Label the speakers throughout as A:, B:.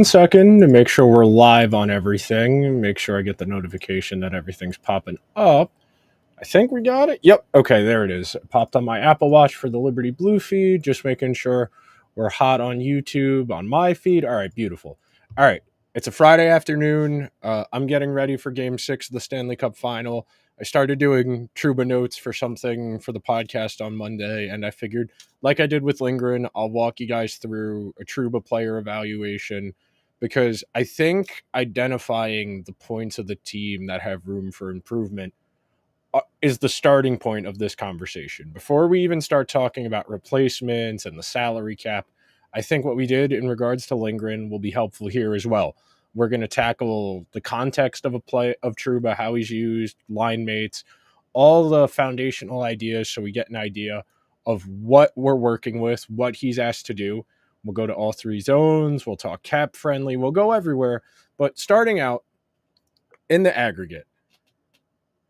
A: Second to make sure we're live on everything. Make sure I get the notification that everything's popping up. I think we got it. Yep. Okay, there it is. It popped on my Apple Watch for the Liberty Blue feed. Just making sure we're hot on YouTube on my feed. All right, beautiful. All right, it's a Friday afternoon. I'm getting ready for Game 6 of the Stanley Cup Final. I started doing Trouba notes for something for the podcast on Monday, and I figured, like I did with Lindgren, I'll walk you guys through a Trouba player evaluation because I think identifying the points of the team that have room for improvement is the starting point of this conversation. Before we even start talking about replacements and the salary cap, I think what we did in regards to Lindgren will be helpful here as well. We're going to tackle the context of a play of Trouba, how he's used, line mates, all the foundational ideas so we get an idea of what we're working with, what he's asked to do. We'll go to all three zones. We'll talk cap friendly. We'll go everywhere. But starting out in the aggregate,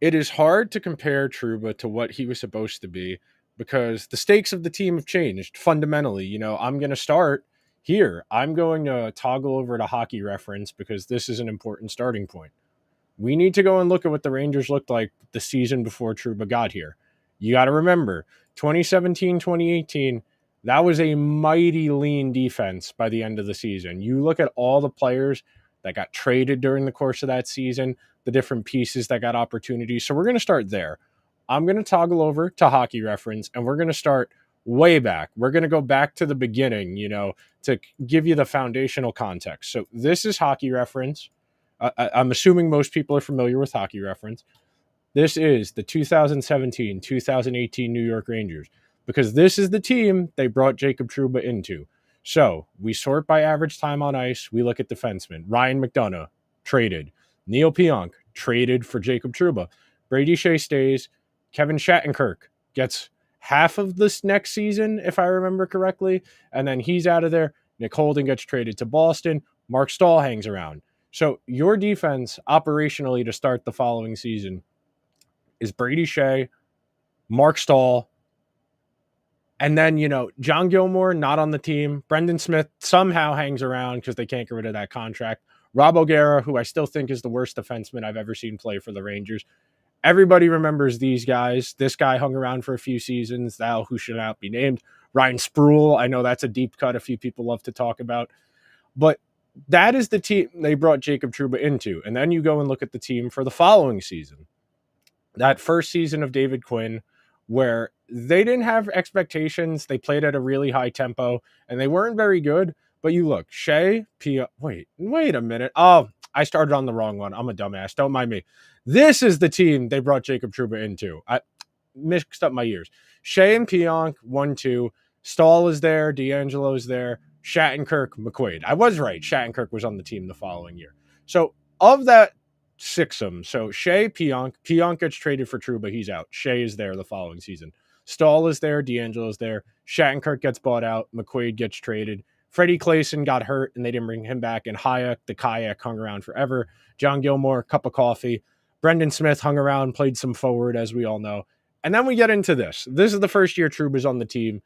A: it is hard to compare Trouba to what he was supposed to be because the stakes of the team have changed fundamentally. I'm going to start here. I'm going to toggle over to Hockey Reference because this is an important starting point. We need to go and look at what the Rangers looked like the season before Trouba got here. You got to remember, 2017, 2018, that was a mighty lean defense by the end of the season. You look at all the players that got traded during the course of that season, the different pieces that got opportunities. So we're going to start there. I'm going to toggle over to Hockey Reference, and we're going to start way back. We're going to go back to the beginning, to give you the foundational context. So this is Hockey Reference. I'm assuming most people are familiar with Hockey Reference. This is the 2017-2018 New York Rangers because this is the team they brought Jacob Trouba into. So we sort by average time on ice. We look at defensemen. Ryan McDonough, traded. Neil Pionk, traded for Jacob Trouba. Brady Shea stays. Kevin Shattenkirk gets half of this next season, if I remember correctly, and then he's out of there. Nick Holden gets traded to Boston. Mark Stahl hangs around. So your defense operationally to start the following season is Brady Shea, Mark Stahl, and then, John Gilmore, not on the team. Brendan Smith somehow hangs around because they can't get rid of that contract. Rob O'Gara, who I still think is the worst defenseman I've ever seen play for the Rangers. Everybody remembers these guys. This guy hung around for a few seasons, thou who should not be named. Ryan Sproul, I know that's a deep cut a few people love to talk about. But that is the team they brought Jacob Trouba into. And then you go and look at the team for the following season. That first season of David Quinn, where they didn't have expectations. They played at a really high tempo, and they weren't very good. But you look, Shea, wait a minute. Oh, I started on the wrong one. I'm a dumbass. Don't mind me. This is the team they brought Jacob Trouba into. I mixed up my years. Shea and Pionk, 1-2. Stahl is there. D'Angelo is there. Shattenkirk, McQuaid. I was right. Shattenkirk was on the team the following year. So of that sixum, so Shea, Pionk gets traded for Trouba. He's out. Shea is there the following season. Stahl is there. D'Angelo is there. Shattenkirk gets bought out. McQuaid gets traded. Freddie Clayson got hurt, and they didn't bring him back. And Hayek, the kayak, hung around forever. John Gilmore, cup of coffee. Brendan Smith hung around, played some forward, as we all know. And then we get into this. This is the first year Trouba's on the team.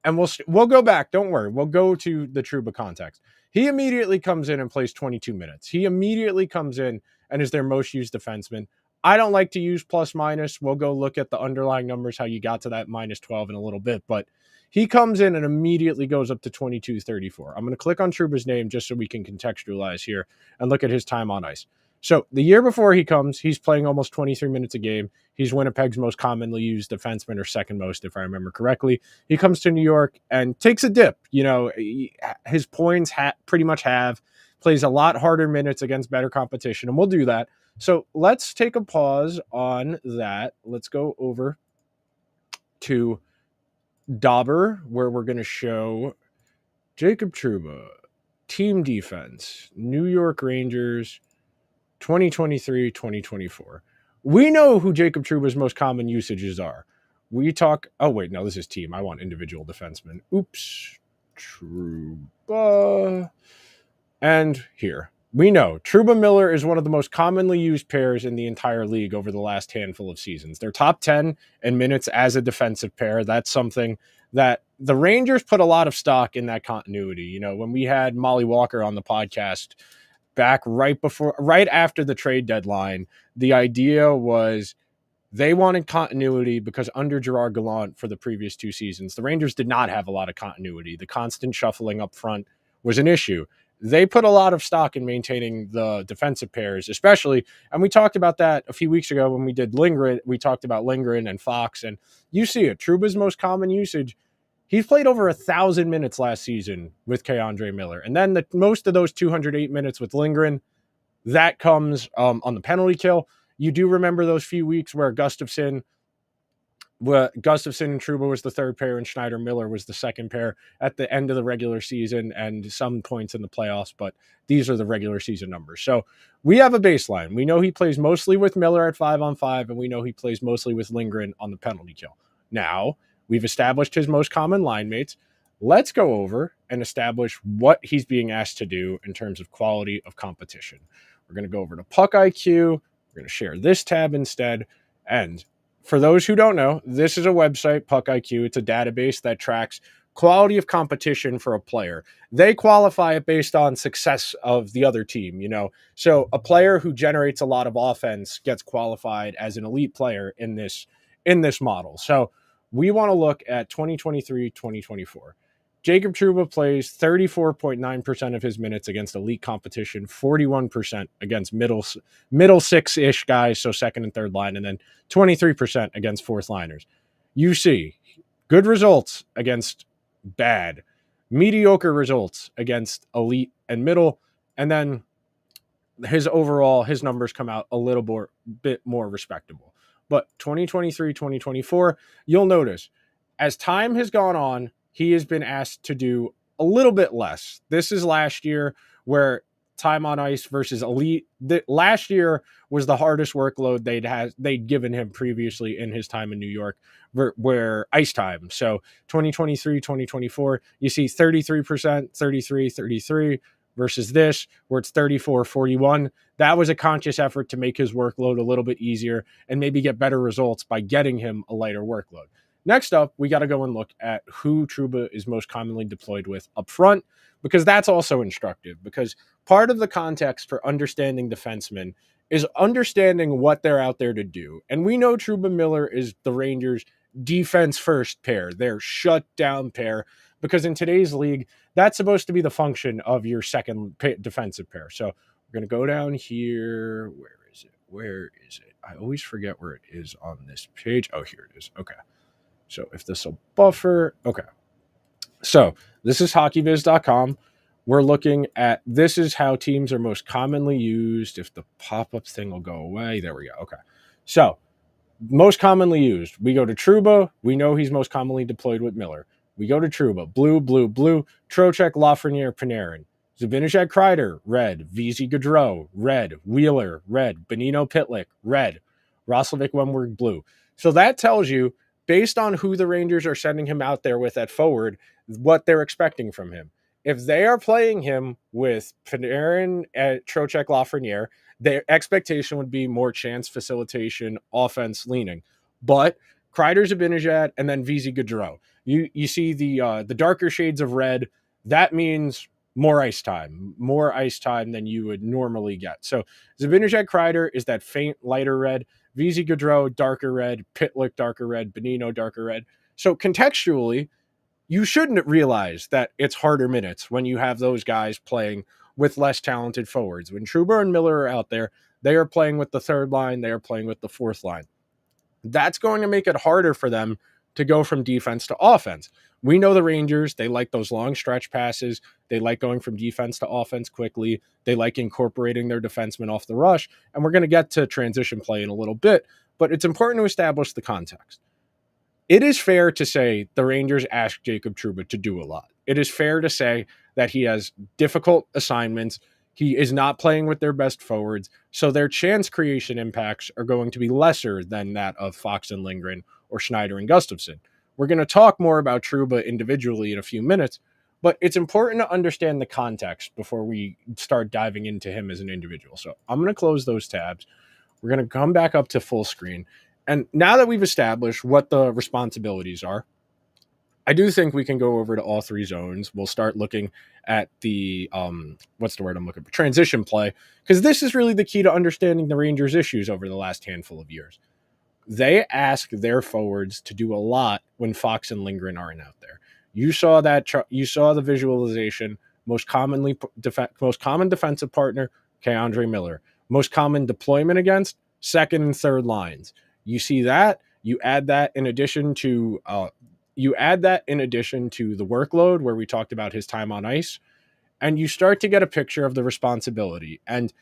A: And we'll go back. Don't worry. We'll go to the Trouba context. He immediately comes in and plays 22 minutes. He immediately comes in and is their most used defenseman. I don't like to use plus minus. We'll go look at the underlying numbers, how you got to that minus 12 in a little bit. But he comes in and immediately goes up to 22-34. I'm going to click on Trouba's name just so we can contextualize here and look at his time on ice. So the year before he comes, he's playing almost 23 minutes a game. He's Winnipeg's most commonly used defenseman, or second most, if I remember correctly. He comes to New York and takes a dip. His points pretty much plays a lot harder minutes against better competition, and we'll do that. So let's take a pause on that. Let's go over to Dauber, where we're going to show Jacob Trouba, team defense, New York Rangers, 2023-2024. We know who Jacob Trouba's most common usages are. We talk... Oh, wait, no, this is team. I want individual defensemen. Oops. Trouba. And here. We know Trouba Miller is one of the most commonly used pairs in the entire league over the last handful of seasons. They're top 10 in minutes as a defensive pair. That's something that the Rangers put a lot of stock in that continuity. You know, when we had Molly Walker on the podcast back right after the trade deadline, the idea was they wanted continuity because under Gerard Gallant for the previous 2 seasons, the Rangers did not have a lot of continuity. The constant shuffling up front was an issue. They put a lot of stock in maintaining the defensive pairs, especially, and we talked about that a few weeks ago when we did Lindgren. We talked about Lindgren and Fox, and you see it. Trouba's most common usage. He's played over 1,000 minutes last season with K'Andre Miller. And then most of those 208 minutes with Lindgren, that comes on the penalty kill. You do remember those few weeks where Gustafsson and Trouba was the third pair and Schneider Miller was the second pair at the end of the regular season and some points in the playoffs, but these are the regular season numbers. So we have a baseline. We know he plays mostly with Miller at 5-on-5, and we know he plays mostly with Lindgren on the penalty kill. Now, we've established his most common line mates. Let's go over and establish what he's being asked to do in terms of quality of competition. We're going to go over to Puck IQ. We're going to share this tab instead. And for those who don't know, this is a website, Puck IQ. It's a database that tracks quality of competition for a player. They qualify it based on success of the other team, you know. So a player who generates a lot of offense gets qualified as an elite player in this model. So we want to look at 2023-2024. Jacob Trouba plays 34.9% of his minutes against elite competition, 41% against middle six-ish guys, so second and third line, and then 23% against fourth liners. You see good results against bad, mediocre results against elite and middle, and then his numbers come out a little bit more respectable. But 2023-2024, you'll notice as time has gone on, he has been asked to do a little bit less. This is last year where time on ice versus elite. Last year was the hardest workload they'd given him previously in his time in New York, where ice time. So 2023, 2024, you see 33%, 33, 33 versus this, where it's 34, 41. That was a conscious effort to make his workload a little bit easier and maybe get better results by getting him a lighter workload. Next up, we got to go and look at who Trouba is most commonly deployed with up front, because that's also instructive, because part of the context for understanding defensemen is understanding what they're out there to do. And we know Trouba Miller is the Rangers' defense first pair, their shutdown pair, because in today's league, that's supposed to be the function of your second defensive pair. So we're going to go down here. Where is it? I always forget where it is on this page. Oh, here it is. Okay. So if this will buffer, okay. So this is hockeyviz.com. We're looking at, this is how teams are most commonly used. If the pop-up thing will go away, there we go. Okay. So most commonly used, we go to Trouba. We know he's most commonly deployed with Miller. We go to Trouba, blue, Trocheck, Lafreniere, Panarin. Zibanejad, Kreider, red. VZ Gaudreau, red. Wheeler, red. Bonino, Pitlick, red. Roslovic, Wemberg, blue. So that tells you, based on who the Rangers are sending him out there with at forward, what they're expecting from him. If they are playing him with Panarin, Trocheck, Lafreniere, their expectation would be more chance facilitation, offense leaning. But Kreider, Zibanejad, and then VZ Gaudreau. You see the darker shades of red. That means more ice time than you would normally get. So Zibanejad, Kreider is that faint, lighter red. VZ Gaudreau, darker red. Pitlick, darker red. Bonino, darker red. So contextually, you shouldn't realize that it's harder minutes when you have those guys playing with less talented forwards. When Trouba and Miller are out there, they are playing with the third line. They are playing with the fourth line. That's going to make it harder for them to go from defense to offense. We know the Rangers, they like those long stretch passes. They like going from defense to offense quickly. They like incorporating their defensemen off the rush. And we're going to get to transition play in a little bit, but it's important to establish the context. It is fair to say the Rangers asked Jacob Trouba to do a lot. It is fair to say that he has difficult assignments. He is not playing with their best forwards, so their chance creation impacts are going to be lesser than that of Fox and Lindgren or Schneider and Gustafsson. We're going to talk more about Trouba individually in a few minutes, but it's important to understand the context before we start diving into him as an individual. So I'm going to close those tabs. We're going to come back up to full screen. And now that we've established what the responsibilities are, I do think we can go over to all three zones. We'll start looking at the what's the word I'm looking for? Transition play, because this is really the key to understanding the Rangers' issues over the last handful of years. They ask their forwards to do a lot when Fox and Lindgren aren't out there. You saw that. You saw the visualization. Most common defensive partner, Keandre Miller. Most common deployment against second and third lines. You see that. You add that in addition to the workload where we talked about his time on ice, and you start to get a picture of the responsibility. And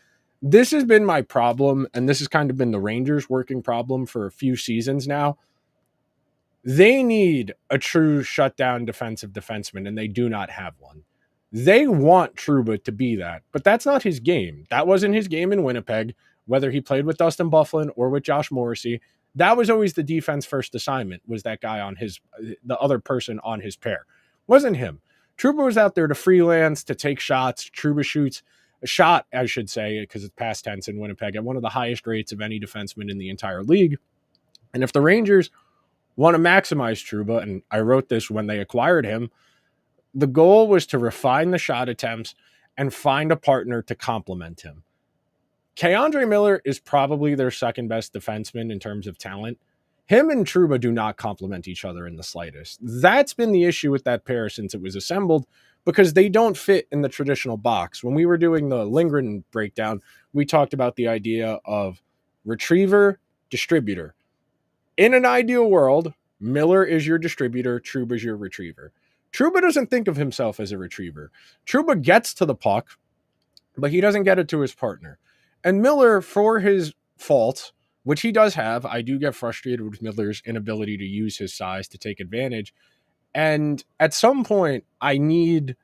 A: this has been my problem, and this has kind of been the Rangers' working problem for a few seasons now. They need a true shutdown defensive defenseman, and they do not have one. They want Trouba to be that, but that's not his game. That wasn't his game in Winnipeg, whether he played with Dustin Byfuglien or with Josh Morrissey. That was always the defense first assignment, was that guy on the other person on his pair. Wasn't him. Trouba was out there to freelance, to take shots. Trouba shoots a shot, I should say, because it's past tense in Winnipeg, at one of the highest rates of any defenseman in the entire league. And if the Rangers want to maximize Trouba, and I wrote this when they acquired him, the goal was to refine the shot attempts and find a partner to complement him. Keandre Miller is probably their second best defenseman in terms of talent. Him and Trouba do not complement each other in the slightest. That's been the issue with that pair since it was assembled, because they don't fit in the traditional box. When we were doing the Lindgren breakdown, we talked about the idea of retriever, distributor. In an ideal world, Miller is your distributor, Trouba is your retriever. Trouba doesn't think of himself as a retriever. Trouba gets to the puck, but he doesn't get it to his partner. And Miller, for his faults, which he does have, I do get frustrated with Miller's inability to use his size to take advantage. And at some point, I need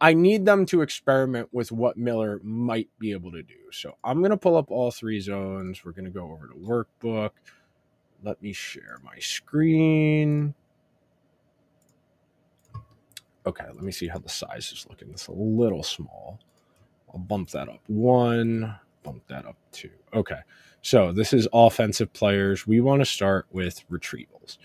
A: them to experiment with what Miller might be able to do. So I'm going to pull up all three zones. We're going to go over to workbook. Let me share my screen. Okay, let me see how the size is looking. It's a little small. I'll bump that up 1, bump that up 2. Okay, so this is offensive players. We want to start with retrievals.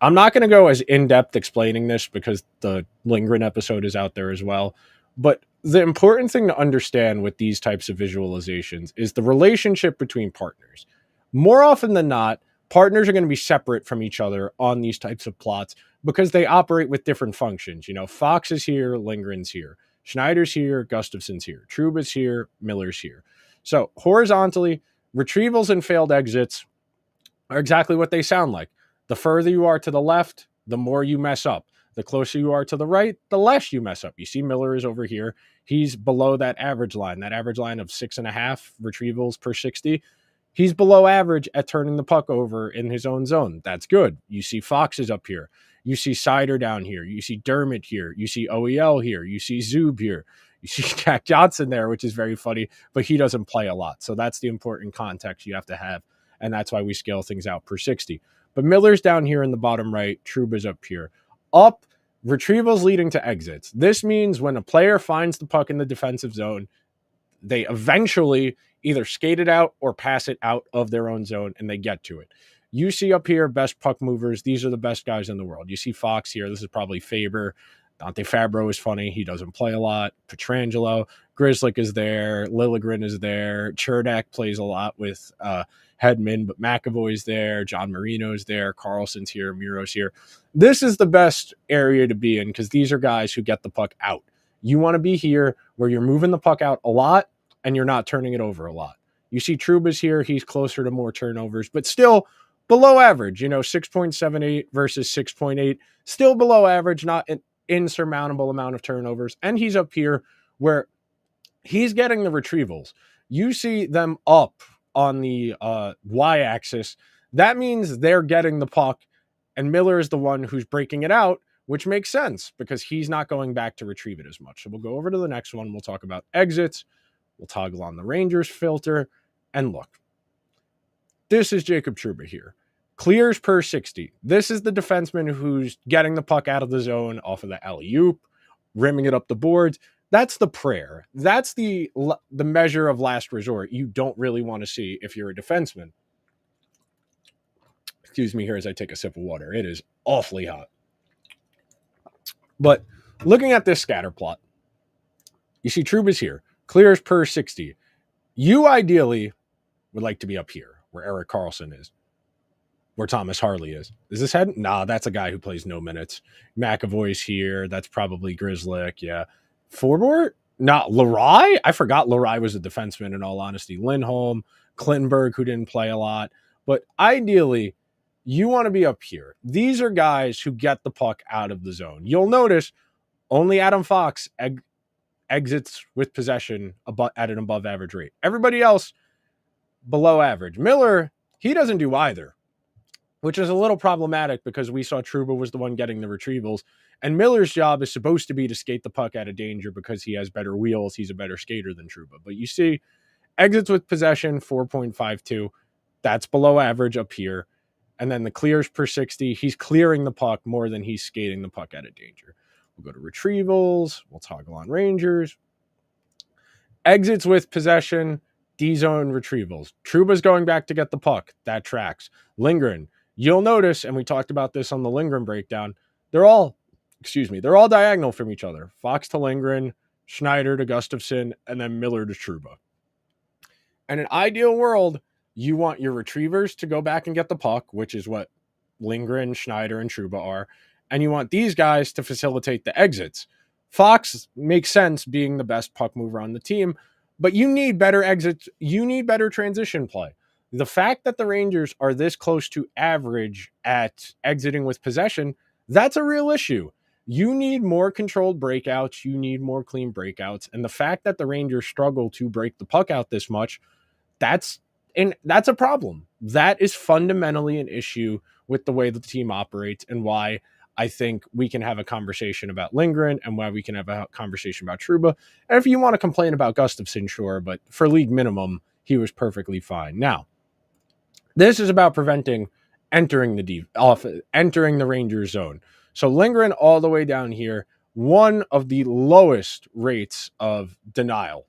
A: I'm not going to go as in-depth explaining this because the Lindgren episode is out there as well. But the important thing to understand with these types of visualizations is the relationship between partners. More often than not, partners are going to be separate from each other on these types of plots because they operate with different functions. You know, Fox is here, Lindgren's here. Schneider's here, Gustafson's here. Trouba's here, Miller's here. So horizontally, retrievals and failed exits are exactly what they sound like. The further you are to the left, the more you mess up. The closer you are to the right, the less you mess up. You see Miller is over here. He's below that average line of 6.5 retrievals per 60. He's below average at turning the puck over in his own zone. That's good. You see Fox is up here. You see Seider down here. You see Dermott here. You see OEL here. You see Zub here. You see Jack Johnson there, which is very funny, but he doesn't play a lot. So that's the important context you have to have. And that's why we scale things out per 60. But Miller's down here in the bottom right. Trouba's up here. Up, retrievals leading to exits. This means when a player finds the puck in the defensive zone, they eventually either skate it out or pass it out of their own zone and they get to it. You see up here, best puck movers. These are the best guys in the world. You see Fox here. This is probably Faber. Dante Fabro is funny. He doesn't play a lot. Pietrangelo. Grzelcyk is there. Liljegren is there. Cherdak plays a lot with Hedman, but McAvoy's there. John Marino's there. Carlson's here. Miro's here. This is the best area to be in because these are guys who get the puck out. You want to be here where you're moving the puck out a lot and you're not turning it over a lot. You see Trouba's here. He's closer to more turnovers, but still below average, 6.78 versus 6.8, still below average, not an insurmountable amount of turnovers. And he's up here where he's getting the retrievals. You see them up on the y-axis. That means they're getting the puck, and Miller is the one who's breaking it out, which makes sense because he's not going back to retrieve it as much. So we'll go over to the next one. We'll talk about exits. We'll toggle on the Rangers filter. And look, this is Jacob Trouba here. Clears per 60. This is the defenseman who's getting the puck out of the zone off of the alley-oop, rimming it up the boards. That's the prayer. That's the measure of last resort you don't really want to see if you're a defenseman. Excuse me here as I take a sip of water. It is awfully hot. But looking at this scatter plot, you see Trouba's here, clears per 60. You ideally would like to be up here where Erik Karlsson is, where Thomas Harley is. Is this head? Nah, that's a guy who plays no minutes. McAvoy's here. That's probably Grizzlick. Yeah. Forward? Not Lerai? I forgot Lerai was a defenseman, in all honesty. Lindholm, Clintonberg, who didn't play a lot. But ideally, you want to be up here. These are guys who get the puck out of the zone. You'll notice only Adam Fox exits with possession at an above average rate. Everybody else below average. Miller, he doesn't do either, which is a little problematic because we saw Trouba was the one getting the retrievals. And Miller's job is supposed to be to skate the puck out of danger because he has better wheels. He's a better skater than Trouba. But you see, exits with possession, 4.52. That's below average up here. And then the clears per 60. He's clearing the puck more than he's skating the puck out of danger. We'll go to retrievals. We'll toggle on Rangers. Exits with possession, D-zone retrievals. Trouba's going back to get the puck. That tracks. Lindgren. You'll notice, and we talked about this on the Lindgren breakdown, they're all diagonal from each other. Fox to Lindgren, Schneider to Gustafsson, and then Miller to Trouba. In an ideal world, you want your retrievers to go back and get the puck, which is what Lindgren, Schneider, and Trouba are, and you want these guys to facilitate the exits. Fox makes sense being the best puck mover on the team, but you need better exits. You need better transition play. The fact that the Rangers are this close to average at exiting with possession, that's a real issue. You need more controlled breakouts. You need more clean breakouts. And the fact that the Rangers struggle to break the puck out this much, that's a problem. That is fundamentally an issue with the way the team operates and why I think we can have a conversation about Lindgren and why we can have a conversation about Trouba. And if you want to complain about Gustafsson, sure, but for league minimum, he was perfectly fine. Now, this is about preventing entering the Rangers zone. So Lindgren all the way down here, one of the lowest rates of denial.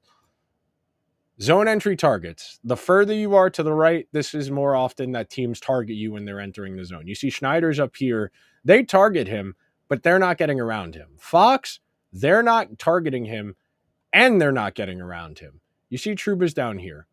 A: Zone entry targets. The further you are to the right, this is more often that teams target you when they're entering the zone. You see Schneider's up here. They target him, but they're not getting around him. Fox, they're not targeting him, and they're not getting around him. You see Trouba's down here.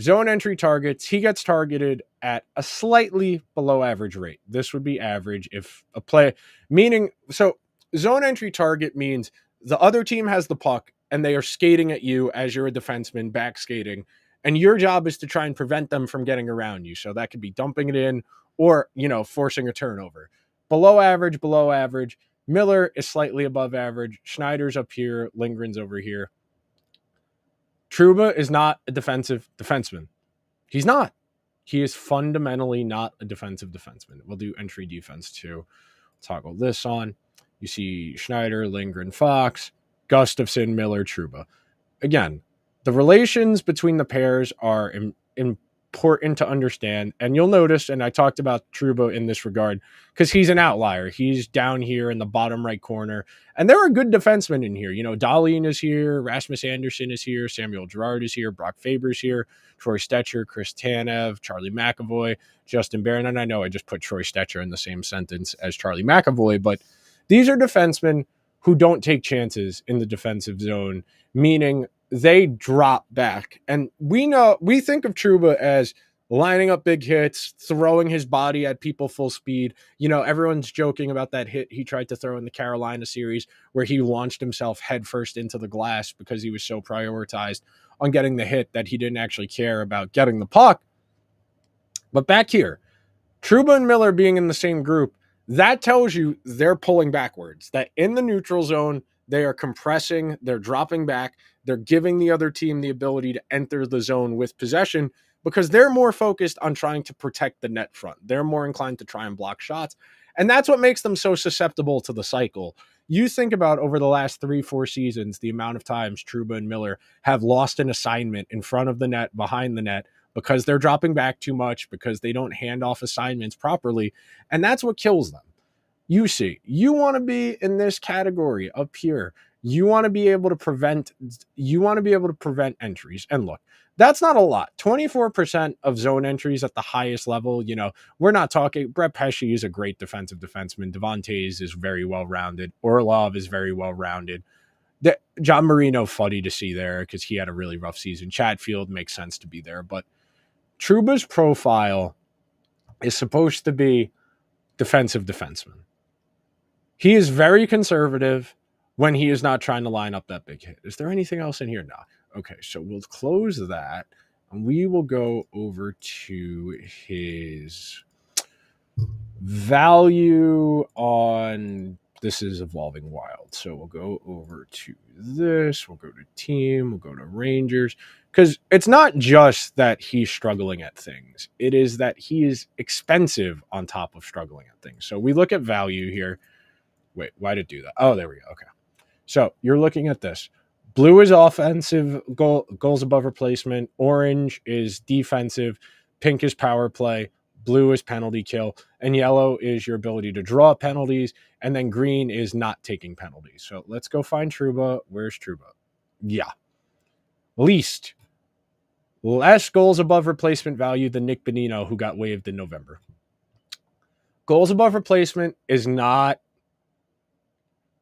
A: Zone entry targets, he gets targeted at a slightly below average rate. This would be average if a play, meaning, so zone entry target means the other team has the puck and they are skating at you as you're a defenseman, back skating, and your job is to try and prevent them from getting around you. So that could be dumping it in or, forcing a turnover. Below average. Miller is slightly above average. Schneider's up here. Lindgren's over here. Trouba is not a defensive defenseman. He's not. He is fundamentally not a defensive defenseman. We'll do entry defense too. Toggle this on. You see Schneider, Lindgren, Fox, Gustafsson, Miller, Trouba. Again, the relations between the pairs are important to understand. And you'll notice, and I talked about Trouba in this regard, because he's an outlier. He's down here in the bottom right corner. And there are good defensemen in here. Dahlin is here. Rasmus Anderson is here. Samuel Girard is here. Brock Faber's here. Troy Stecher, Chris Tanev, Charlie McAvoy, Justin Barron. And I know I just put Troy Stecher in the same sentence as Charlie McAvoy, but these are defensemen who don't take chances in the defensive zone, meaning they drop back. And we think of Trouba as lining up big hits, throwing his body at people full speed. Everyone's joking about that hit he tried to throw in the Carolina series where he launched himself headfirst into the glass because he was so prioritized on getting the hit that he didn't actually care about getting the puck. But back here, Trouba and Miller being in the same group, that tells you they're pulling backwards, that in the neutral zone, they are compressing, they're dropping back, they're giving the other team the ability to enter the zone with possession because they're more focused on trying to protect the net front. They're more inclined to try and block shots. And that's what makes them so susceptible to the cycle. You think about over the last 3-4 seasons, the amount of times Trouba and Miller have lost an assignment in front of the net, behind the net, because they're dropping back too much, because they don't hand off assignments properly. And that's what kills them. You want to be in this category up here. You want to be able to prevent entries. And look, that's not a lot. 24% of zone entries at the highest level. We're not talking. Brett Pesce is a great defensive defenseman. Devontae is very well rounded. Orlov is very well rounded. John Marino, funny to see there because he had a really rough season. Chatfield makes sense to be there, but Trouba's profile is supposed to be defensive defenseman. He is very conservative when he is not trying to line up that big hit. Is there anything else in here? No. Okay, so we'll close that and we will go over to his value on this is Evolving Wild. So we'll go over to this. We'll go to team. We'll go to Rangers. Because it's not just that he's struggling at things. It is that he is expensive on top of struggling at things. So we look at value here. Wait, why did it do that? Oh, there we go. Okay. So you're looking at this. Blue is offensive, goals above replacement. Orange is defensive. Pink is power play. Blue is penalty kill. And yellow is your ability to draw penalties. And then green is not taking penalties. So let's go find Trouba. Where's Trouba? Yeah. Less goals above replacement value than Nick Bonino, who got waived in November. Goals above replacement is not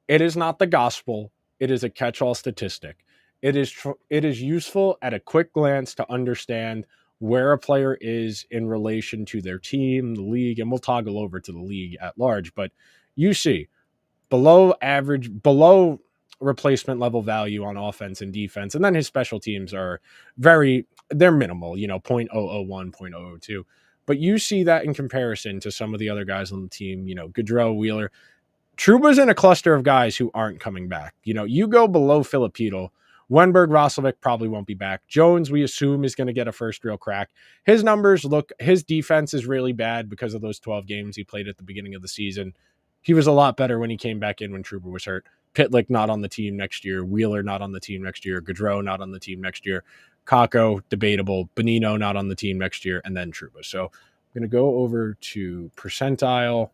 A: the gospel. It is a catch-all statistic. It is useful at a quick glance to understand where a player is in relation to their team, the league, and we'll toggle over to the league at large. But you see below replacement level value on offense and defense, and then his special teams are they're minimal, 0.001, 0.002. But you see that in comparison to some of the other guys on the team, Gaudreau, Wheeler. Trouba's in a cluster of guys who aren't coming back. You go below Filipino, Wenberg, Roslovic probably won't be back. Jones, we assume, is going to get a first real crack. His numbers his defense is really bad because of those 12 games he played at the beginning of the season. He was a lot better when he came back in when Trouba was hurt. Pitlick not on the team next year. Wheeler not on the team next year. Gaudreau not on the team next year. Kakko, debatable. Bonino not on the team next year. And then Trouba. So I'm going to go over to percentile.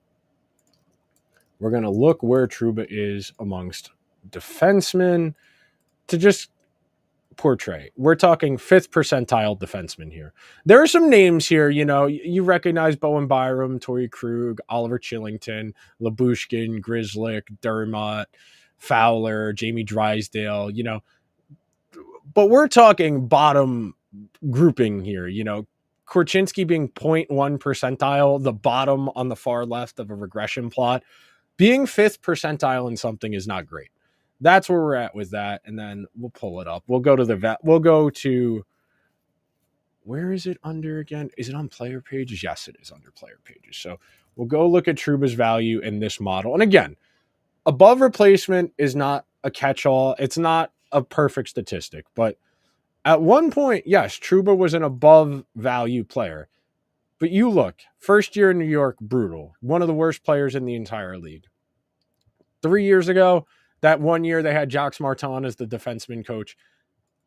A: We're going to look where Trouba is amongst defensemen to just portray. We're talking 5th percentile defenseman here. There are some names here, you recognize Bowen Byram, Torrey Krug, Oliver Chillington, Labushkin, Grzelcyk, Dermott, Fowler, Jamie Drysdale, but we're talking bottom grouping here, Korchinski being 0.1 percentile, the bottom on the far left of a regression plot. Being 5th percentile in something is not great. That's where we're at with that. And then we'll pull it up. We'll go to where is it under again? Is it on player pages? Yes, it is under player pages. So we'll go look at Trouba's value in this model. And again, above replacement is not a catch-all. It's not a perfect statistic. But at one point, yes, Trouba was an above value player. But you look, first year in New York, brutal. One of the worst players in the entire league. 3 years ago, that 1 year they had Jacques Martin as the defenseman coach.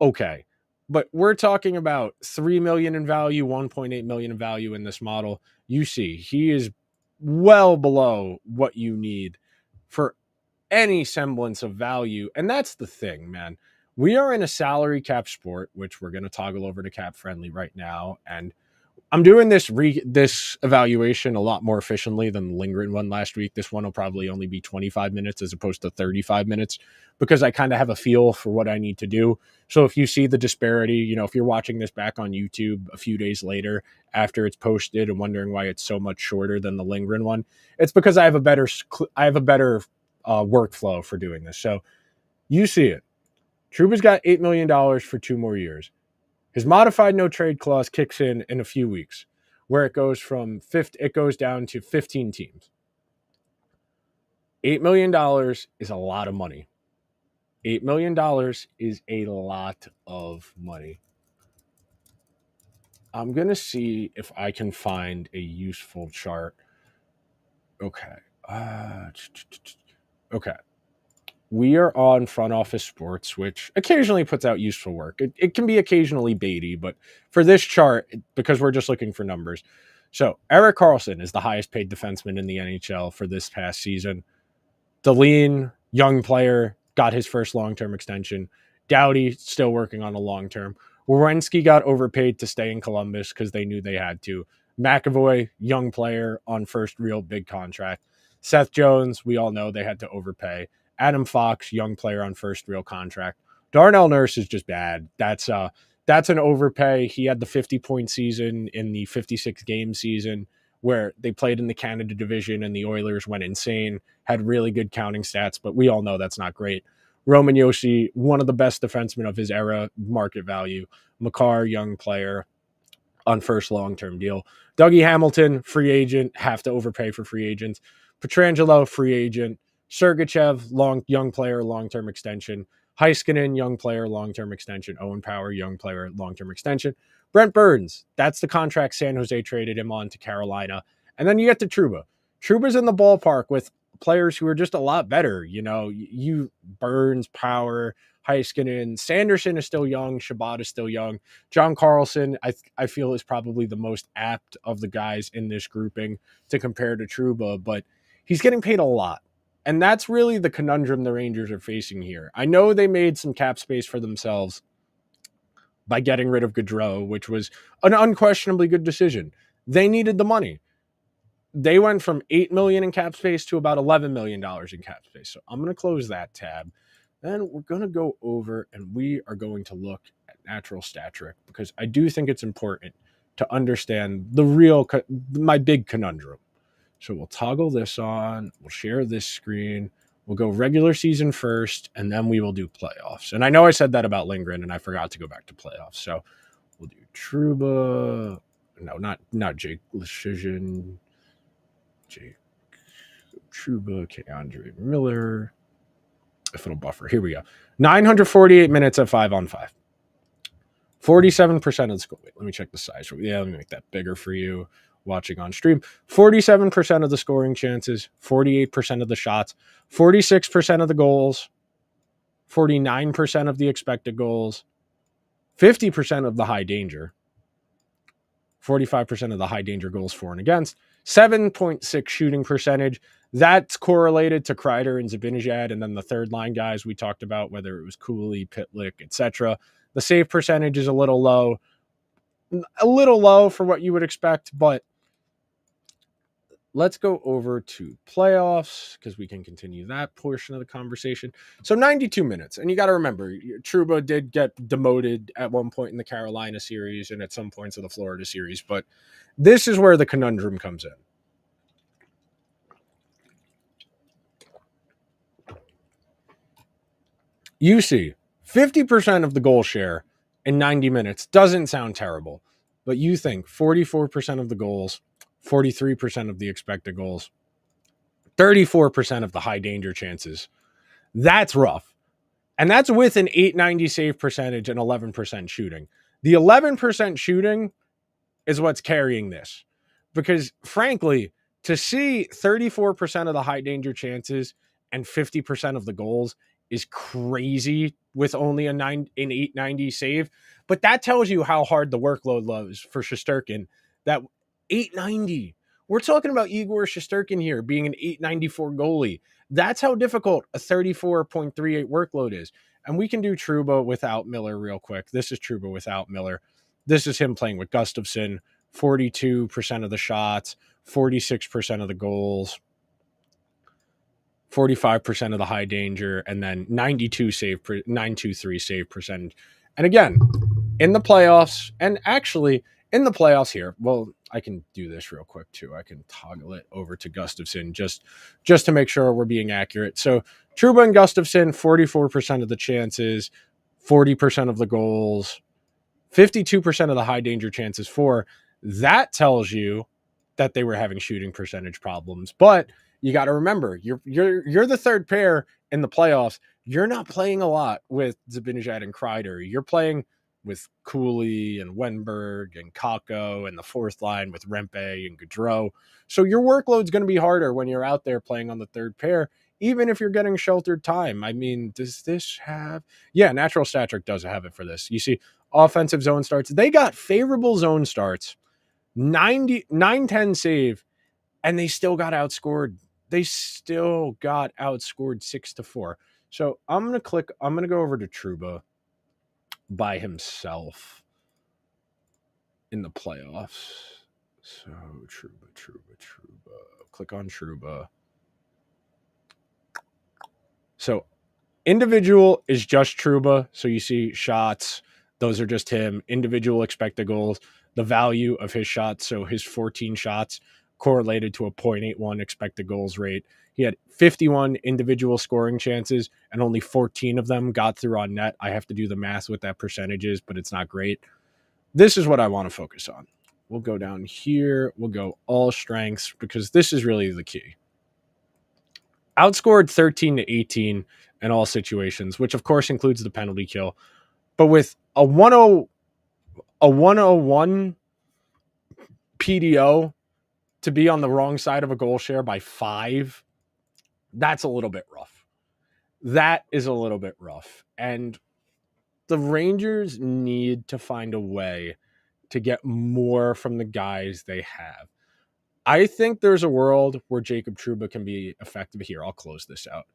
A: Okay. But we're talking about $3 million in value, $1.8 million in value in this model. You see, he is well below what you need for any semblance of value. And that's the thing, man. We are in a salary cap sport, which we're going to toggle over to cap friendly right now. And I'm doing this evaluation a lot more efficiently than the Lindgren one last week. This one will probably only be 25 minutes as opposed to 35 minutes because I kind of have a feel for what I need to do. So if you see the disparity, if you're watching this back on YouTube a few days later after it's posted and wondering why it's so much shorter than the Lindgren one, it's because I have a better workflow for doing this. So you see it. Trouba's got $8 million for 2 more years. His modified no trade clause kicks in a few weeks, where it goes down to 15 teams. $8 million is a lot of money. $8 million is a lot of money. I'm going to see if I can find a useful chart. Okay. Okay. We are on Front Office Sports, which occasionally puts out useful work. It can be occasionally baity, but for this chart, because we're just looking for numbers. So Erik Karlsson is the highest paid defenseman in the NHL for this past season. Dahlin, young player, got his first long-term extension. Doughty still working on a long-term. Werenski got overpaid to stay in Columbus because they knew they had to. McAvoy, young player on first real big contract. Seth Jones, we all know they had to overpay. Adam Fox, young player on first real contract. Darnell Nurse is just bad. That's an overpay. He had the 50-point season in the 56-game season where they played in the Canada division and the Oilers went insane, had really good counting stats, but we all know that's not great. Roman Josi, one of the best defensemen of his era, market value. Makar, young player on first long-term deal. Dougie Hamilton, free agent, have to overpay for free agents. Pietrangelo, free agent. Sergachev, young player, long-term extension. Heiskanen, young player, long-term extension. Owen Power, young player, long-term extension. Brent Burns, that's the contract San Jose traded him on to Carolina. And then you get to Trouba. Trouba's in the ballpark with players who are just a lot better. You Burns, Power, Heiskanen. Sanderson is still young. Shabbat is still young. John Carlson, I feel, is probably the most apt of the guys in this grouping to compare to Trouba, but he's getting paid a lot. And that's really the conundrum the Rangers are facing here. I know they made some cap space for themselves by getting rid of Gaudreau, which was an unquestionably good decision. They needed the money. They went from $8 million in cap space to about $11 million in cap space. So I'm going to close that tab. Then we're going to go over and we are going to look at natural stat trick because I do think it's important to understand my big conundrum. So we'll toggle this on. We'll share this screen. We'll go regular season first, and then we will do playoffs. And I know I said that about Lindgren, and I forgot to go back to playoffs. So we'll do Trouba. No, not Jake Leschyshyn. Jake Trouba, Andre Miller. If it'll buffer. Here we go. 948 minutes at 5-on-5. 47% of the score. Wait, let me check the size. Yeah, let me make that bigger for you watching on stream. 47% of the scoring chances, 48% of the shots, 46% of the goals, 49% of the expected goals, 50% of the high danger, 45% of the high danger goals for and against, 7.6 shooting percentage. That's correlated to Kreider and Zibanejad, and then the third line guys we talked about, whether it was Cooley, Pitlick, etc. The save percentage is a little low for what you would expect, but let's go over to playoffs because we can continue that portion of the conversation. So 92 minutes. And you got to remember, Trouba did get demoted at one point in the Carolina series and at some points of the Florida series. But this is where the conundrum comes in. You see 50% of the goal share in 90 minutes doesn't sound terrible. But you think 44% of the goals, 43% of the expected goals, 34% of the high danger chances. That's rough. And that's with an .890 save percentage and 11% shooting. The 11% shooting is what's carrying this. Because frankly, to see 34% of the high danger chances and 50% of the goals is crazy with only an .890 save. But that tells you how hard the workload was for Shesterkin. That .890. We're talking about Igor Shesterkin here being an .894 goalie. That's how difficult a 34.38 workload is. And we can do Trouba without Miller real quick. This is Trouba without Miller. This is him playing with Gustafsson. 42% of the shots, 46% of the goals, 45% of the high danger, and then 923 save percentage. And again, in the playoffs, and actually in the playoffs here, well, I can do this real quick too. I can toggle it over to Gustafsson just to make sure we're being accurate. So Trouba and Gustafsson, 44% of the chances, 40% of the goals, 52% of the high danger chances for. That tells you that they were having shooting percentage problems. But you got to remember, you're the third pair in the playoffs. You're not playing a lot with Zibanejad and Kreider. You're playing with Cooley and Wenberg and Kakko and the fourth line with Rempe and Gaudreau. So your workload's going to be harder when you're out there playing on the third pair, even if you're getting sheltered time. I mean, does this have... Yeah, Natural Stat Trick does have it for this. You see, offensive zone starts. They got favorable zone starts, 9-10 save, and they still got outscored. They still got outscored 6-4. So I'm going to go over to Trouba by himself in the playoffs. So Trouba. Click on Trouba. So individual is just Trouba. So you see shots, those are just him. Individual expected goals, the value of his shots. So his 14 shots correlated to a 0.81 expected goals rate. He had 51 individual scoring chances and only 14 of them got through on net. I have to do the math with that percentages, but it's not great. This is what I want to focus on. We'll go down here. We'll go all strengths because this is really the key. Outscored 13-18 in all situations, which of course includes the penalty kill. But with a 101 PDO to be on the wrong side of a goal share by 5, that's a little bit rough. That is a little bit rough. And the Rangers need to find a way to get more from the guys they have. I think there's a world where Jacob Trouba can be effective here. I'll close this out.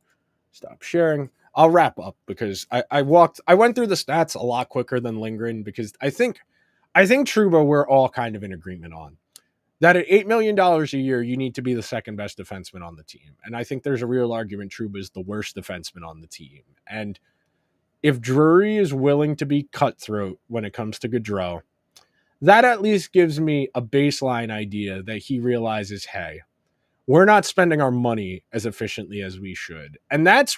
A: Stop sharing. I'll wrap up because I went through the stats a lot quicker than Lindgren because I think Trouba we're all kind of in agreement on that at $8 million a year, you need to be the second best defenseman on the team. And I think there's a real argument Trouba is the worst defenseman on the team. And if Drury is willing to be cutthroat when it comes to Gaudreau, that at least gives me a baseline idea that he realizes, hey, we're not spending our money as efficiently as we should. And that's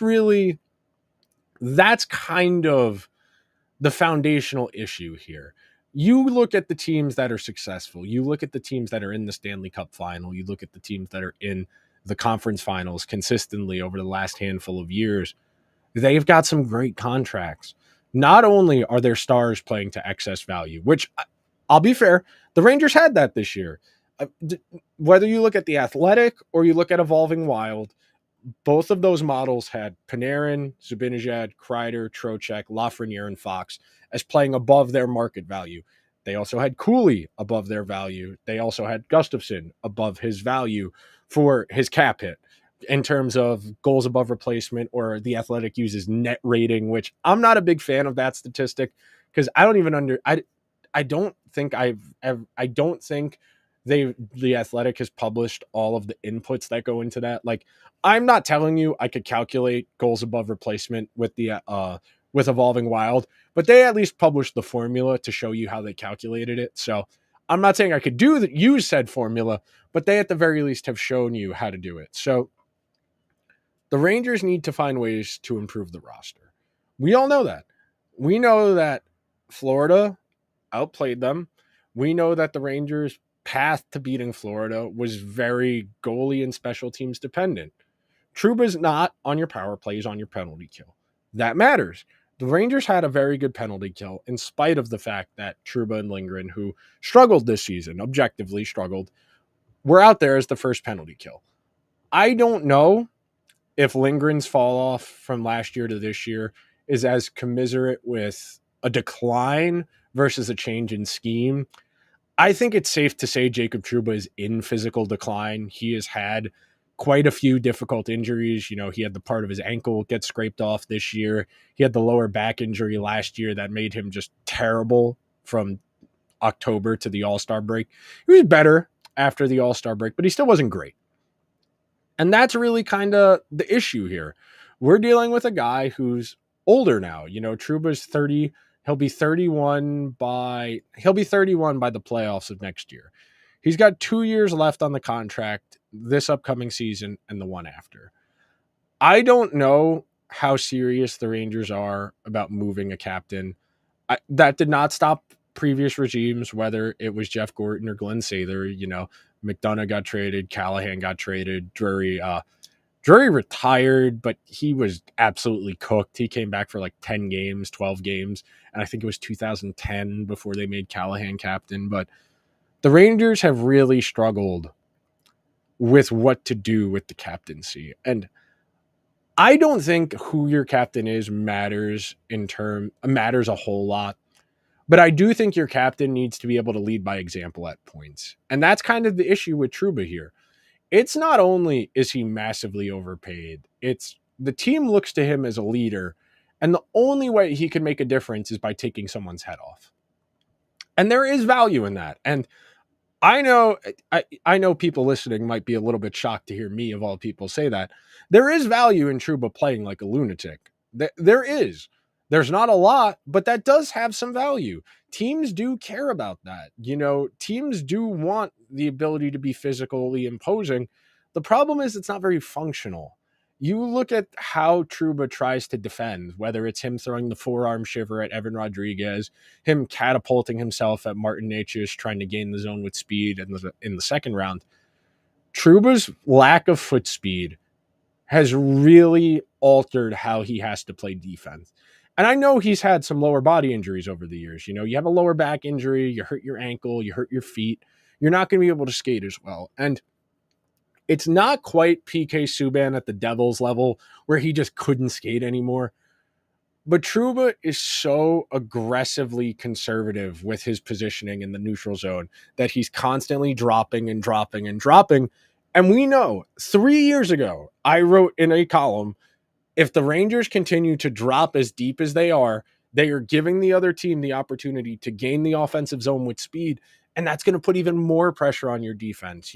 A: kind of the foundational issue here. You look at the teams that are successful. You look at the teams that are in the Stanley Cup final. You look at the teams that are in the conference finals consistently over the last handful of years. They've got some great contracts. Not only are their stars playing to excess value, which I'll be fair, the Rangers had that this year. Whether you look at the Athletic or you look at Evolving Wild, both of those models had Panarin, Zibanejad, Kreider, Trocheck, Lafreniere, and Fox as playing above their market value. They also had Cooley above their value. They also had Gustafsson above his value for his cap hit in terms of goals above replacement, or the Athletic uses net rating, which I'm not a big fan of that statistic because I don't think the Athletic has published all of the inputs that go into that. Like, I'm not telling you I could calculate goals above replacement with Evolving Wild, but they at least published the formula to show you how they calculated it. So I'm not saying I could use said formula, but they at the very least have shown you how to do it. So the Rangers need to find ways to improve the roster. We all know that. We know that Florida outplayed them. We know that the Rangers' path to beating Florida was very goalie and special teams dependent. Trouba's not on your power plays, on your penalty kill. That matters. The Rangers had a very good penalty kill in spite of the fact that Trouba and Lindgren, who struggled this season, objectively struggled, were out there as the first penalty kill. I don't know if Lindgren's fall off from last year to this year is as commiserate with a decline versus a change in scheme. I think it's safe to say Jacob Trouba is in physical decline. He has had quite a few difficult injuries. You know, he had the part of his ankle get scraped off this year. He had the lower back injury last year that made him just terrible from October to the All-Star break. He was better after the All-Star break, but he still wasn't great. And that's really kind of the issue here. We're dealing with a guy who's older now. You know, Trouba's 30. He'll be 31 by the playoffs of next year. He's got 2 years left on the contract this upcoming season and the one after. I don't know how serious the Rangers are about moving a captain. That did not stop previous regimes, whether it was Jeff Gorton or Glenn Sather. You know, McDonough got traded, Callahan got traded, Drury retired, but he was absolutely cooked. He came back for like 10 games, 12 games, and I think it was 2010 before they made Callahan captain. But the Rangers have really struggled with what to do with the captaincy. And I don't think who your captain is matters a whole lot. But I do think your captain needs to be able to lead by example at points. And that's kind of the issue with Trouba here. It's not only is he massively overpaid, it's the team looks to him as a leader, and the only way he can make a difference is by taking someone's head off. And there is value in that. And I know I know people listening might be a little bit shocked to hear me of all people say that. There is value in Trouba playing like a lunatic. There is. There's not a lot, but that does have some value. Teams do care about that. Teams do want the ability to be physically imposing. The problem is it's not very functional. You look at how Trouba tries to defend, whether it's him throwing the forearm shiver at Evan Rodriguez, him catapulting himself at Martin Necas, trying to gain the zone with speed in the second round. Trouba's lack of foot speed has really altered how he has to play defense. And I know he's had some lower body injuries over the years. You have a lower back injury, you hurt your ankle, you hurt your feet. You're not going to be able to skate as well. And it's not quite PK Subban at the Devils level where he just couldn't skate anymore. But Trouba is so aggressively conservative with his positioning in the neutral zone that he's constantly dropping and dropping and dropping. And we know 3 years ago, I wrote in a column, if the Rangers continue to drop as deep as they are giving the other team the opportunity to gain the offensive zone with speed. And that's going to put even more pressure on your defense.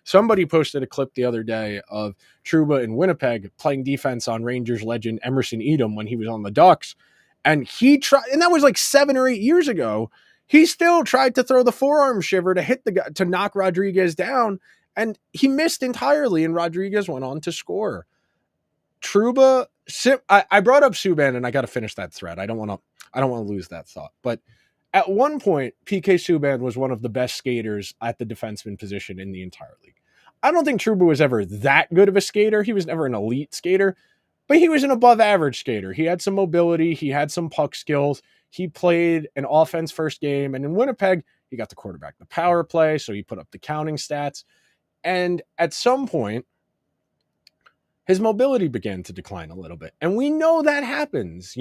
A: Somebody posted a clip the other day of Trouba in Winnipeg playing defense on Rangers legend Emerson Edom when he was on the Ducks. And he tried, and that was like 7 or 8 years ago. He still tried to throw the forearm shiver to hit the guy, to knock Rodriguez down. And he missed entirely, and Rodriguez went on to score. Trouba, I brought up Subban, and I got to finish that thread. I don't want to lose that thought. But at one point, PK Subban was one of the best skaters at the defenseman position in the entire league. I don't think Trouba was ever that good of a skater. He was never an elite skater, but he was an above average skater. He had some mobility. He had some puck skills. He played an offense first game. And in Winnipeg, he got the quarterback the power play, so he put up the counting stats. And at some point, his mobility began to decline a little bit. And we know that happens.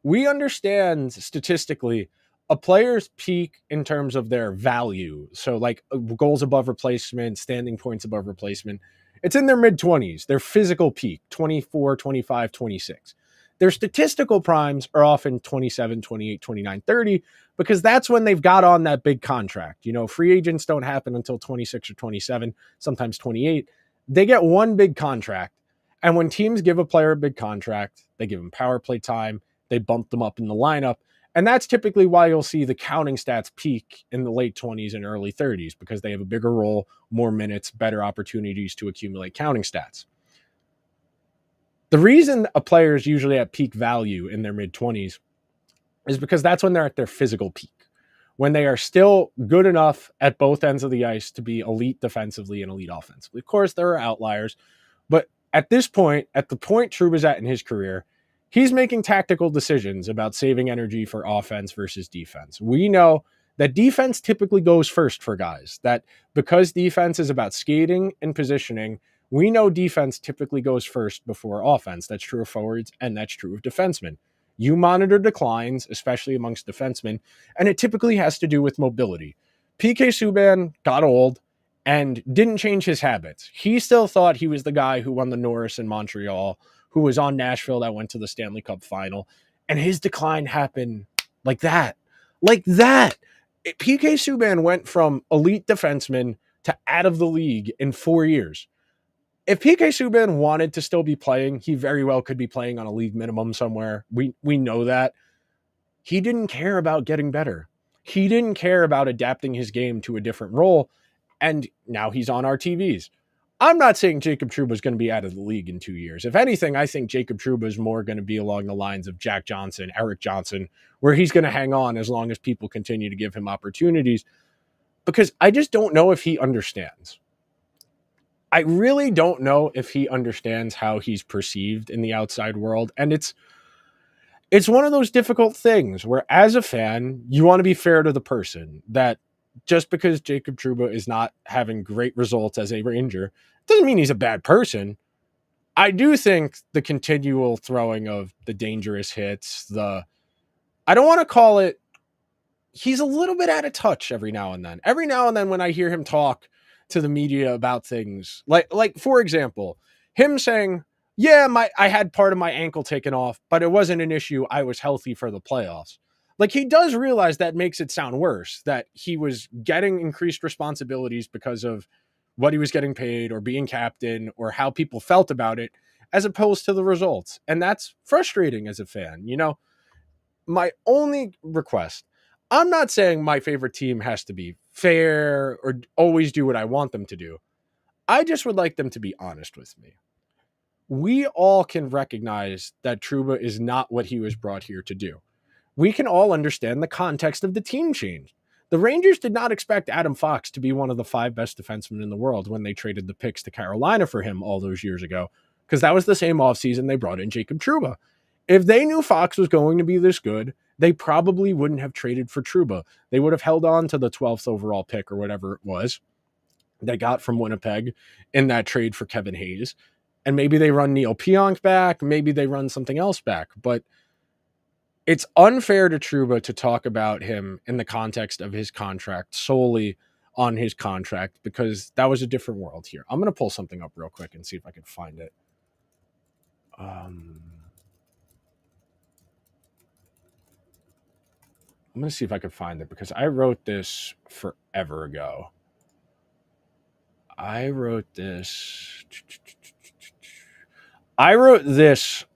A: We understand statistically a player's peak in terms of their value. So like goals above replacement, standing points above replacement, it's in their mid-20s, their physical peak, 24, 25, 26. Their statistical primes are often 27, 28, 29, 30, because that's when they've got on that big contract. Free agents don't happen until 26 or 27, sometimes 28. They get one big contract. And when teams give a player a big contract, they give them power play time, they bump them up in the lineup. And that's typically why you'll see the counting stats peak in the late 20s and early 30s, because they have a bigger role, more minutes, better opportunities to accumulate counting stats. The reason a player is usually at peak value in their mid-20s is because that's when they're at their physical peak, when they are still good enough at both ends of the ice to be elite defensively and elite offensively. Of course, there are outliers, but at this point, at the point Trouba's at in his career, he's making tactical decisions about saving energy for offense versus defense. We know that defense typically goes first for guys, that because defense is about skating and positioning, we know defense typically goes first before offense. That's true of forwards, and that's true of defensemen. You monitor declines, especially amongst defensemen, and it typically has to do with mobility. PK Subban got old and didn't change his habits. He still thought he was the guy who won the Norris in Montreal, who was on Nashville that went to the Stanley Cup final. And his decline happened like that. Like that. PK Subban went from elite defenseman to out of the league in 4 years. If PK Subban wanted to still be playing, he very well could be playing on a league minimum somewhere. We know that. He didn't care about getting better. He didn't care about adapting his game to a different role. And now he's on our TVs. I'm not saying Jacob Trouba is going to be out of the league in 2 years. If anything, I think Jacob Trouba is more going to be along the lines of Jack Johnson, Eric Johnson, where he's going to hang on as long as people continue to give him opportunities, because I just don't know if he understands. I really don't know if he understands how he's perceived in the outside world. And it's one of those difficult things where as a fan, you want to be fair to the person, that just because Jacob Trouba is not having great results as a Ranger doesn't mean he's a bad person. I do think the continual throwing of the dangerous hits, I don't want to call it, he's a little bit out of touch every now and then. Every now and then when I hear him talk to the media about things, like for example, him saying, Yeah, I had part of my ankle taken off, but it wasn't an issue. I was healthy for the playoffs. Like, he does realize that makes it sound worse, that he was getting increased responsibilities because of what he was getting paid or being captain or how people felt about it, as opposed to the results. And that's frustrating as a fan. My only request, I'm not saying my favorite team has to be fair or always do what I want them to do. I just would like them to be honest with me. We all can recognize that Trouba is not what he was brought here to do. We can all understand the context of the team change. The Rangers did not expect Adam Fox to be one of the 5 best defensemen in the world when they traded the picks to Carolina for him all those years ago, because that was the same offseason they brought in Jacob Trouba. If they knew Fox was going to be this good, they probably wouldn't have traded for Trouba. They would have held on to the 12th overall pick or whatever it was they got from Winnipeg in that trade for Kevin Hayes. And maybe they run Neil Pionk back. Maybe they run something else back. But it's unfair to Trouba to talk about him in the context of his contract, solely on his contract, because that was a different world here. I'm going to pull something up real quick and see if I can find it. I'm going to see if I can find it, because I wrote this forever ago. I wrote this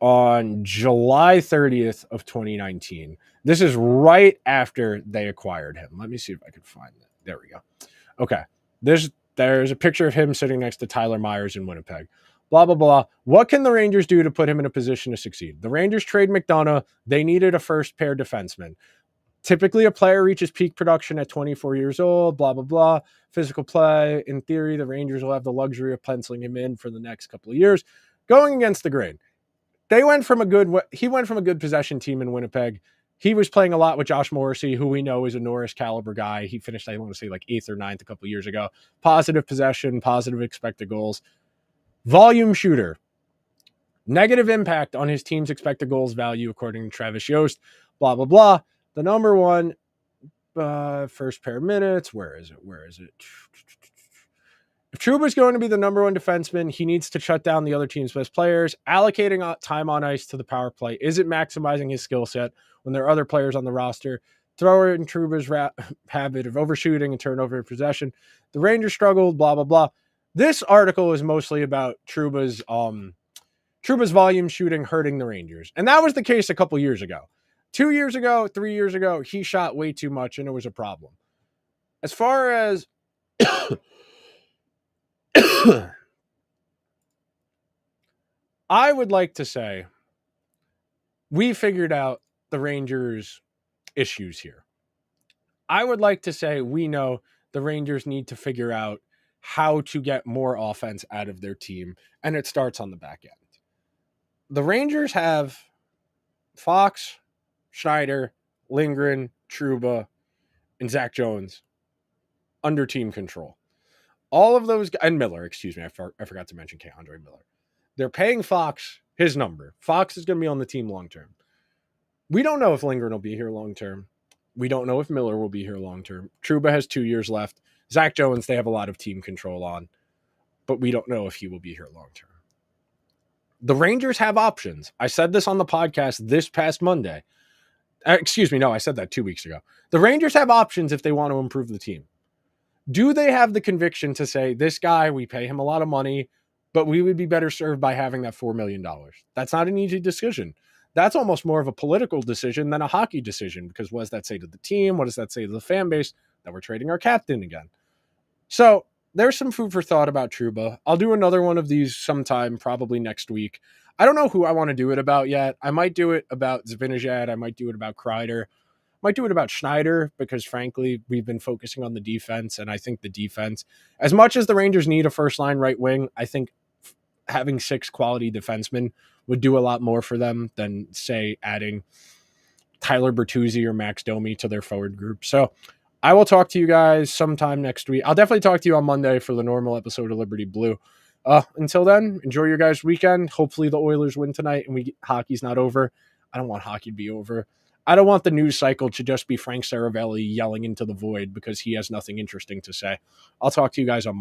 A: on July 30th of 2019. This is right after they acquired him. Let me see if I can find it. There we go. Okay. There's a picture of him sitting next to Tyler Myers in Winnipeg. Blah, blah, blah. What can the Rangers do to put him in a position to succeed? The Rangers trade McDonough. They needed a first pair defenseman. Typically, a player reaches peak production at 24 years old, blah, blah, blah. Physical play. In theory, the Rangers will have the luxury of penciling him in for the next couple of years. Going against the grain. He went from a good possession team in Winnipeg. He was playing a lot with Josh Morrissey, who we know is a Norris caliber guy. He finished, I want to say, like 8th or 9th a couple of years ago. Positive possession, positive expected goals. Volume shooter. Negative impact on his team's expected goals value, according to Travis Yost. Blah, blah, blah. The number one first pair of minutes. Where is it? If Trouba's going to be the number one defenseman, he needs to shut down the other team's best players. Allocating time on ice to the power play isn't maximizing his skill set when there are other players on the roster. Throw in Trouba's habit of overshooting and turnover of possession. The Rangers struggled, blah, blah, blah. This article is mostly about Trouba's volume shooting hurting the Rangers. And that was the case a couple years ago. 2 years ago, 3 years ago, he shot way too much and it was a problem. As far as I would like to say, we figured out the Rangers' issues here. I would like to say we know the Rangers need to figure out how to get more offense out of their team, and it starts on the back end. The Rangers have Fox, Schneider, Lindgren, Trouba, and Zach Jones under team control. All of those, and Miller, excuse me, I forgot to mention Andre Miller. They're paying Fox his number. Fox is going to be on the team long term. We don't know if Lindgren will be here long term. We don't know if Miller will be here long term. Trouba has 2 years left. Zach Jones, they have a lot of team control on, but we don't know if he will be here long term. The Rangers have options. I said this on the podcast this past Monday. Excuse me, no, I said that 2 weeks ago. The Rangers have options if they want to improve the team. Do they have the conviction to say, this guy, we pay him a lot of money, but we would be better served by having that $4 million? That's not an easy decision. That's almost more of a political decision than a hockey decision, because what does that say to the team? What does that say to the fan base? That we're trading our captain again. So there's some food for thought about Trouba. I'll do another one of these sometime, probably next week. I don't know who I want to do it about yet. I might do it about Zibanejad. I might do it about Kreider. Might do it about Schneider, because frankly, we've been focusing on the defense, and I think the defense, as much as the Rangers need a first-line right wing, I think having 6 quality defensemen would do a lot more for them than, say, adding Tyler Bertuzzi or Max Domi to their forward group. So I will talk to you guys sometime next week. I'll definitely talk to you on Monday for the normal episode of Liberty Blue. Until then, enjoy your guys' weekend. Hopefully the Oilers win tonight and hockey's not over. I don't want hockey to be over. I don't want the news cycle to just be Frank Saravelli yelling into the void because he has nothing interesting to say. I'll talk to you guys on